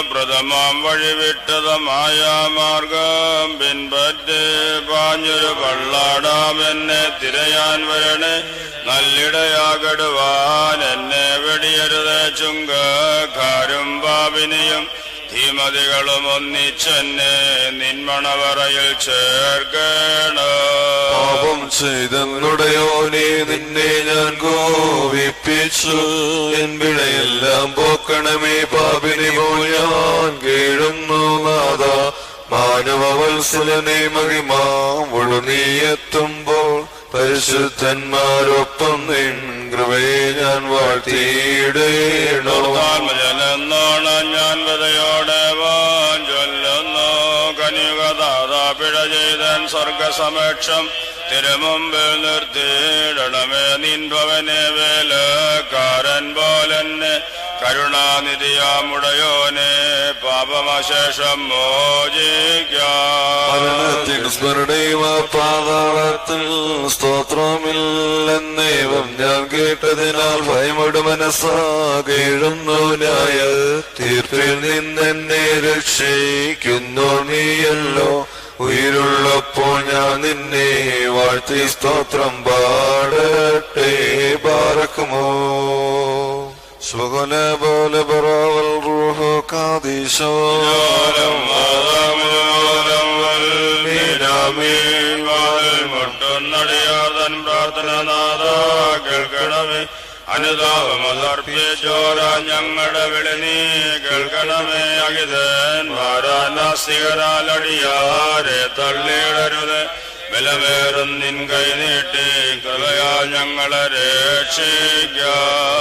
പ്രഥമം വഴിവിട്ടതമായ മാർഗം പിൻപറ്റ് പാഞ്ഞൊരു പള്ളാടാമെന്നെ തിരയാൻ വരണേ. നല്ലിടയാകടുവാൻ എന്നെ വെടിയരുത്. ചുങ്കക്കാരും പാപിനിയും ധീമതികളും ഒന്നിച്ചെന്നെ നിന്മണവറയിൽ ചേർക്കണം. പാപം ചെയ്തെന്നുടയോനെ നിന്നെ ഞാൻ കോപിപ്പിച്ചു. എൻ പിഴയെല്ലാം പോക്കണമേ. പാപിനി പോൽ ഞാൻ കേഴുന്നു നാഥ. മാനവവത്സലനെ മഹിമാവൊഴു നീ എത്തുമ്പോൾ പരിശുദ്ധന്മാരൊപ്പം നിൻ കൃപയെ ഞാൻ വാഴ്ത്തിയിടേണമെന്നോണം ഞാൻ വതയോടെ വാൻ ചൊല്ലുന്നു. കനിയുഗദാതാ പിഴ ചെയ്തൻ സ്വർഗസമക്ഷം തിരുമുമ്പിൽ നിർത്തിയിടണമേ. നിൻഭവനെ വേലക്കാരൻ പോലെന്നെ കരുണാനിധിയാമുടയോനെ പാപമശേഷം മോചിക്കാം. സ്മരണയും പാതാളത്തിൽ സ്തോത്രമില്ലെന്നേവം ഞാൻ കേട്ടതിനാൽ ഭയമോട് മനസ്സാ കേഴുന്നു. ന്യായ തീർപ്പിൽ നിന്നെന്നെ രക്ഷിക്കുന്നു നീയല്ലോ. ഉயிருള്ളപ്പോൾ ഞാൻ നിന്നെ വാഴ്ത്തി സ്തോത്രം പാടട്ടെ. പാർക്കുമോ ശുഭനെ പോലെ ബറാവൽ റൂഹ് കാദീശോ മുട്ടുന്നടിയാതൻ പ്രാർത്ഥന നാഥ കേൾക്കണമേ. അനുതാപമതർപ്പിച്ചോര ഞങ്ങളുടെ വിളി നീ കേൾക്കണമേ. അകിതന്മാരാനാസ്തികരാലടിയാരെ തള്ളിയിടരുത്. ബലമേറും നിൻ കൈ നീട്ടി കൃപയാൽ ഞങ്ങളെ രക്ഷിക്കാം.